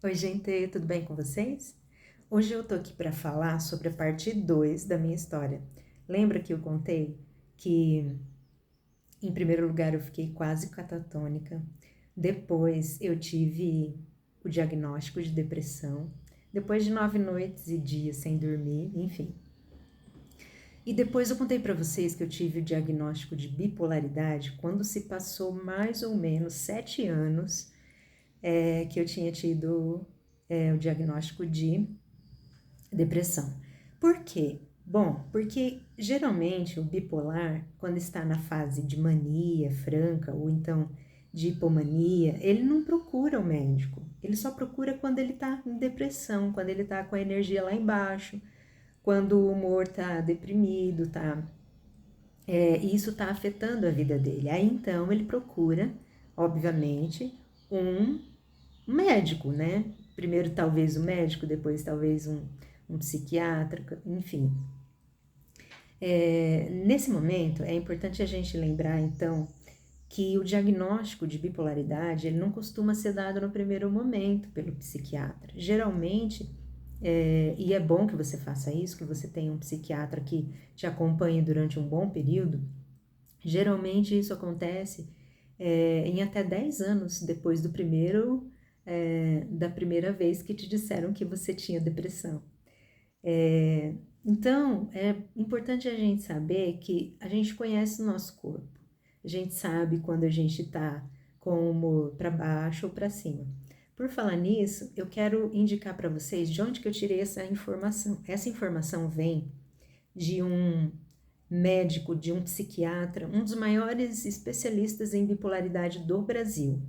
Oi, gente, tudo bem com vocês? Hoje eu tô aqui para falar sobre a parte 2 da minha história. Lembra que eu contei que, em primeiro lugar, eu fiquei quase catatônica, depois eu tive o diagnóstico de depressão, depois de 9 noites e dias sem dormir, enfim. E depois eu contei para vocês que eu tive o diagnóstico de bipolaridade quando se passou mais ou menos 7 anos que eu tinha tido o diagnóstico de depressão. Por quê? Bom, porque geralmente o bipolar, quando está na fase de mania franca ou então de hipomania, ele não procura o médico. Ele só procura quando ele está em depressão, quando ele está com a energia lá embaixo, quando o humor está deprimido, e isso está afetando a vida dele. Aí então ele procura, obviamente, um médico, né? Primeiro talvez o médico, depois talvez um psiquiatra, enfim. Nesse momento é importante a gente lembrar então que o diagnóstico de bipolaridade ele não costuma ser dado no primeiro momento pelo psiquiatra. Geralmente, e é bom que você faça isso, que você tenha um psiquiatra que te acompanhe durante um bom período. Geralmente isso acontece em até 10 anos depois da primeira vez que te disseram que você tinha depressão. Então, é importante a gente saber que a gente conhece o nosso corpo. A gente sabe quando a gente está com o humor para baixo ou para cima. Por falar nisso, eu quero indicar para vocês de onde que eu tirei essa informação. Essa informação vem de um médico, de um psiquiatra, um dos maiores especialistas em bipolaridade do Brasil.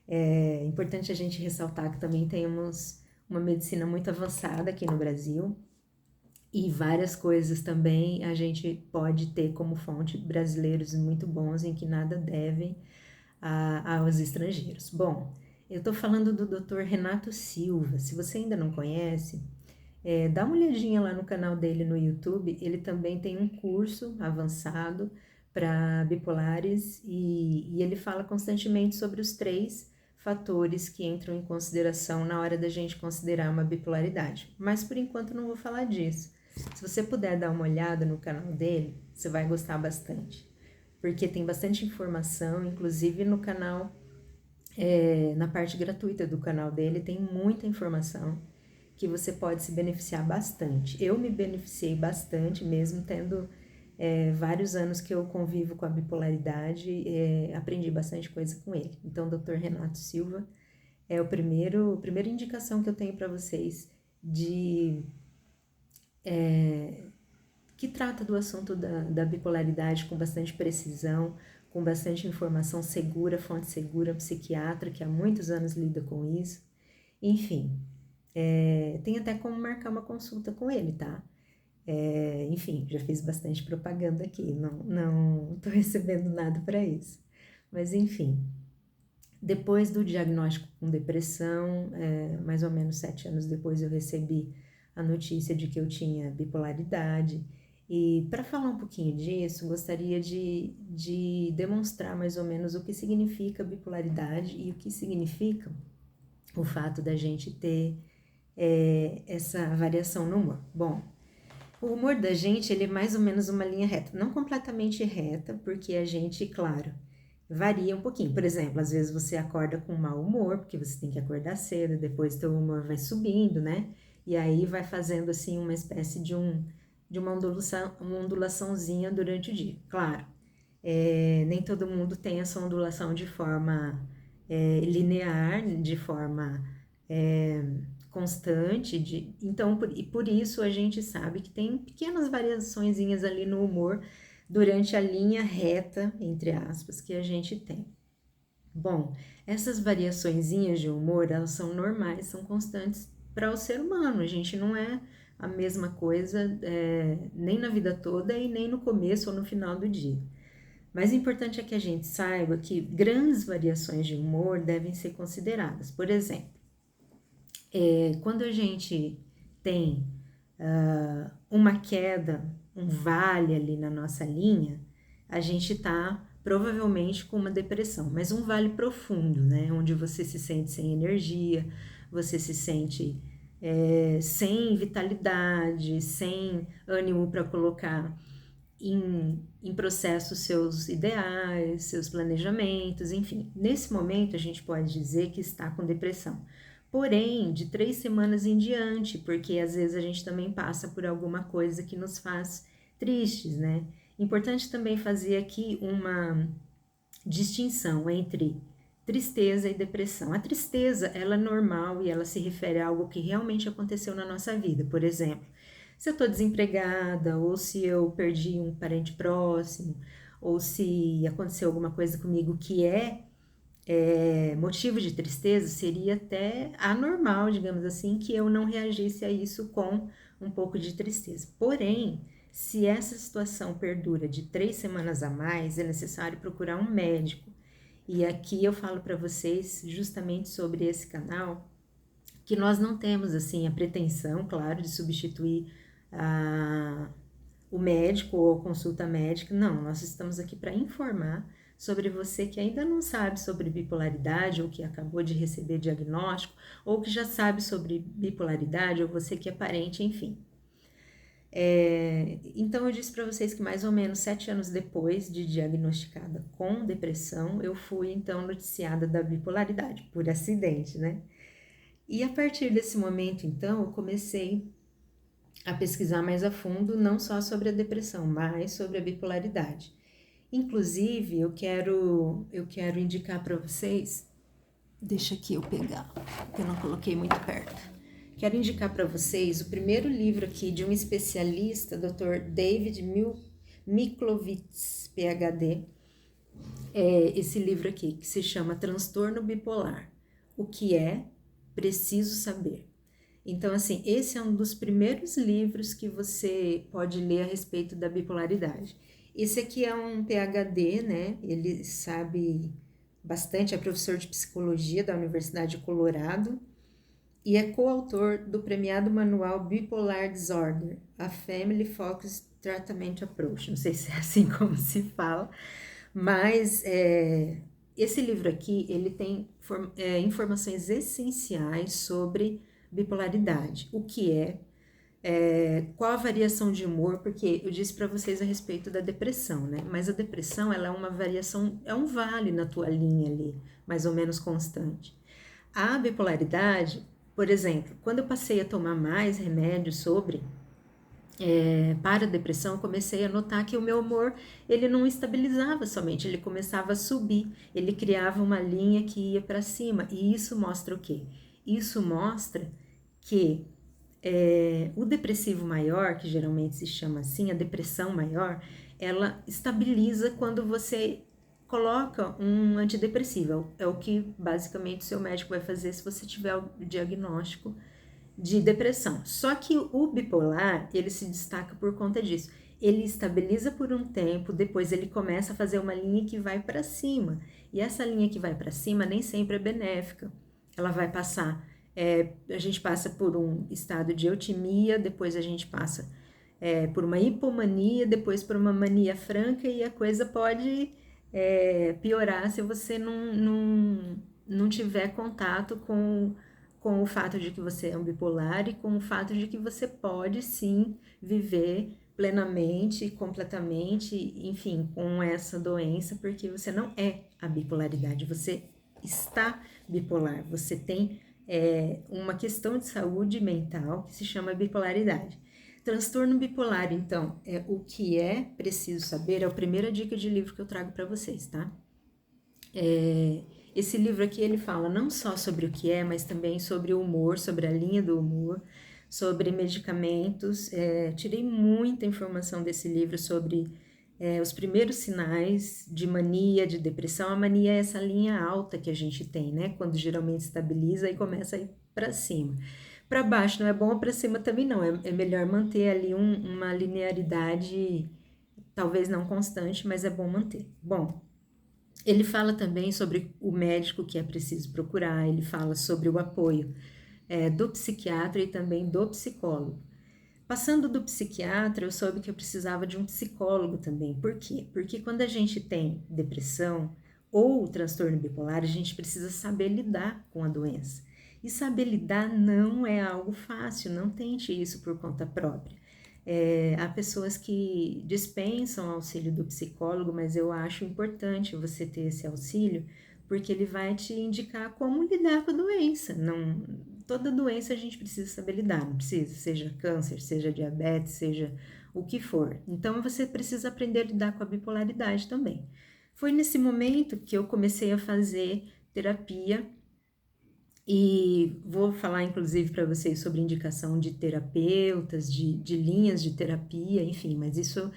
É importante a gente ressaltar que também temos uma medicina muito avançada aqui no Brasil e várias coisas também a gente pode ter como fonte brasileiros muito bons em que nada devem aos estrangeiros. Bom, eu estou falando do Dr. Renato Silva. Se você ainda não conhece, dá uma olhadinha lá no canal dele no YouTube. Ele também tem um curso avançado para bipolares e ele fala constantemente sobre os 3 fatores que entram em consideração na hora da gente considerar uma bipolaridade. Mas por enquanto não vou falar disso. Se você puder dar uma olhada no canal dele, você vai gostar bastante, porque tem bastante informação, inclusive no canal, na parte gratuita do canal dele, tem muita informação que você pode se beneficiar bastante. Eu me beneficiei bastante, mesmo tendo vários anos que eu convivo com a bipolaridade, aprendi bastante coisa com ele. Então, Dr. Renato Silva é a primeira indicação que eu tenho para vocês que trata do assunto da bipolaridade com bastante precisão, com bastante informação segura, fonte segura, psiquiatra que há muitos anos lida com isso. Enfim, tem até como marcar uma consulta com ele, tá? Enfim, já fiz bastante propaganda aqui, não tô recebendo nada para isso. Mas enfim, depois do diagnóstico com depressão, mais ou menos 7 anos depois eu recebi a notícia de que eu tinha bipolaridade. E para falar um pouquinho disso, gostaria de demonstrar mais ou menos o que significa bipolaridade e o que significa o fato da gente ter essa variação no humor. Bom, o humor da gente ele é mais ou menos uma linha reta, não completamente reta, porque a gente, claro, varia um pouquinho. Por exemplo, às vezes você acorda com mau humor, porque você tem que acordar cedo, depois teu humor vai subindo, né? E aí vai fazendo assim uma espécie de uma ondulaçãozinha durante o dia. Claro, nem todo mundo tem essa ondulação de forma linear, de forma constante, então por isso a gente sabe que tem pequenas variaçõezinhas ali no humor durante a linha reta, entre aspas, que a gente tem. Bom, essas variaçõezinhas de humor, elas são normais, são constantes para o ser humano, a gente não é a mesma coisa nem na vida toda e nem no começo ou no final do dia. Mas o importante é que a gente saiba que grandes variações de humor devem ser consideradas. Por exemplo, quando a gente tem uma queda, um vale ali na nossa linha, a gente está provavelmente com uma depressão, mas um vale profundo, né? Onde você se sente sem energia, você se sente sem vitalidade, sem ânimo para colocar em processo seus ideais, seus planejamentos, enfim. Nesse momento a gente pode dizer que está com depressão. Porém, de 3 semanas em diante, porque às vezes a gente também passa por alguma coisa que nos faz tristes, né? Importante também fazer aqui uma distinção entre tristeza e depressão. A tristeza, ela é normal e ela se refere a algo que realmente aconteceu na nossa vida. Por exemplo, se eu estou desempregada, ou se eu perdi um parente próximo, ou se aconteceu alguma coisa comigo que motivo de tristeza, seria até anormal, digamos assim, que eu não reagisse a isso com um pouco de tristeza. Porém, se essa situação perdura de 3 semanas a mais, é necessário procurar um médico. E aqui eu falo para vocês justamente sobre esse canal, que nós não temos assim a pretensão, claro, de substituir o médico ou a consulta médica. Não, nós estamos aqui para informar sobre você que ainda não sabe sobre bipolaridade, ou que acabou de receber diagnóstico, ou que já sabe sobre bipolaridade, ou você que é parente, enfim. Então eu disse para vocês que mais ou menos 7 anos depois de diagnosticada com depressão, eu fui então noticiada da bipolaridade, por acidente, né? E a partir desse momento, então, eu comecei a pesquisar mais a fundo, não só sobre a depressão, mas sobre a bipolaridade. Inclusive, eu quero indicar para vocês, deixa aqui eu pegar, que eu não coloquei muito perto. Quero indicar para vocês o primeiro livro aqui de um especialista, Dr. David Miklowitz, PhD. Esse livro aqui, que se chama Transtorno Bipolar. O que é preciso saber. Então, assim, esse é um dos primeiros livros que você pode ler a respeito da bipolaridade. Esse aqui é um PhD, né? Ele sabe bastante, é professor de psicologia da Universidade de Colorado e é coautor do premiado manual Bipolar Disorder, a Family Focused Treatment Approach. Não sei se é assim como se fala, mas esse livro aqui, ele tem informações essenciais sobre bipolaridade, o que qual a variação de humor, porque eu disse para vocês a respeito da depressão, né? Mas a depressão, ela é uma variação, é um vale na tua linha ali, mais ou menos constante. A bipolaridade, por exemplo, quando eu passei a tomar mais remédios para a depressão, eu comecei a notar que o meu humor, ele não estabilizava somente, ele começava a subir, ele criava uma linha que ia para cima, e isso mostra o quê? Isso mostra que o depressivo maior, que geralmente se chama assim, a depressão maior, ela estabiliza quando você coloca um antidepressivo. É o que basicamente o seu médico vai fazer se você tiver o diagnóstico de depressão. Só que o bipolar, ele se destaca por conta disso. Ele estabiliza por um tempo, depois ele começa a fazer uma linha que vai para cima. E essa linha que vai para cima nem sempre é benéfica. Ela vai passar, a gente passa por um estado de eutimia, depois a gente passa por uma hipomania, depois por uma mania franca, e a coisa pode piorar se você não tiver contato com o fato de que você é um bipolar e com o fato de que você pode sim viver plenamente, completamente, enfim, com essa doença, porque você não é a bipolaridade, você está bipolar, você tem uma questão de saúde mental que se chama bipolaridade. Transtorno bipolar, então, o que é preciso saber, é a primeira dica de livro que eu trago para vocês, tá? Esse livro aqui, ele fala não só sobre o que é, mas também sobre o humor, sobre a linha do humor, sobre medicamentos. Tirei muita informação desse livro sobre os primeiros sinais de mania, de depressão. A mania é essa linha alta que a gente tem, né? Quando geralmente estabiliza e começa a ir para cima. Para baixo não é bom, para cima também não. É melhor manter ali uma linearidade, talvez não constante, mas é bom manter. Bom, ele fala também sobre o médico que é preciso procurar, ele fala sobre o apoio do psiquiatra e também do psicólogo. Passando do psiquiatra, eu soube que eu precisava de um psicólogo também. Por quê? Porque quando a gente tem depressão ou transtorno bipolar, a gente precisa saber lidar com a doença. E saber lidar não é algo fácil, não tente isso por conta própria. Há pessoas que dispensam auxílio do psicólogo, mas eu acho importante você ter esse auxílio, porque ele vai te indicar como lidar com a doença. Não, toda doença a gente precisa saber lidar, não precisa, seja câncer, seja diabetes, seja o que for. Então você precisa aprender a lidar com a bipolaridade também. Foi nesse momento que eu comecei a fazer terapia e vou falar, inclusive, para vocês sobre indicação de terapeutas, de linhas de terapia, enfim, mas isso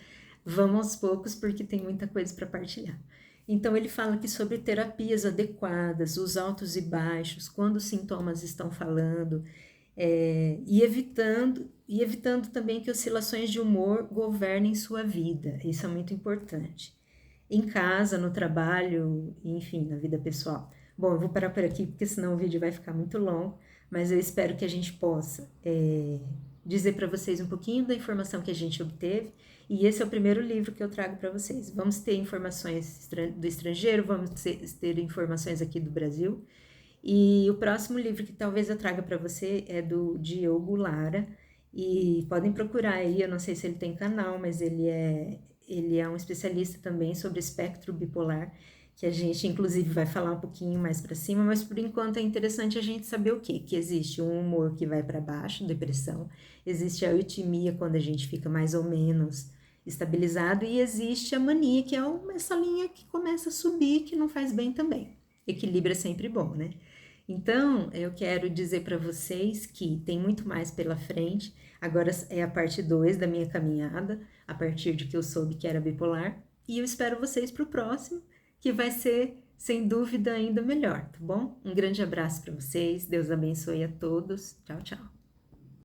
vamos aos poucos porque tem muita coisa para partilhar. Então, ele fala aqui sobre terapias adequadas, os altos e baixos, quando os sintomas estão falando, e evitando também que oscilações de humor governem sua vida. Isso é muito importante. Em casa, no trabalho, enfim, na vida pessoal. Bom, eu vou parar por aqui porque senão o vídeo vai ficar muito longo, mas eu espero que a gente possa dizer para vocês um pouquinho da informação que a gente obteve, e esse é o primeiro livro que eu trago para vocês. Vamos ter informações do estrangeiro, vamos ter informações aqui do Brasil, e o próximo livro que talvez eu traga para você é do Diogo Lara, e podem procurar aí, eu não sei se ele tem canal, mas ele é um especialista também sobre espectro bipolar, que a gente inclusive vai falar um pouquinho mais para cima, mas por enquanto é interessante a gente saber o quê? Que existe um humor que vai para baixo, depressão, existe a eutimia quando a gente fica mais ou menos estabilizado, e existe a mania, que é essa linha que começa a subir, que não faz bem também. Equilíbrio é sempre bom, né? Então, eu quero dizer para vocês que tem muito mais pela frente. Agora é a parte 2 da minha caminhada, a partir de que eu soube que era bipolar. E eu espero vocês para o próximo, que vai ser, sem dúvida, ainda melhor, tá bom? Um grande abraço para vocês, Deus abençoe a todos. Tchau, tchau.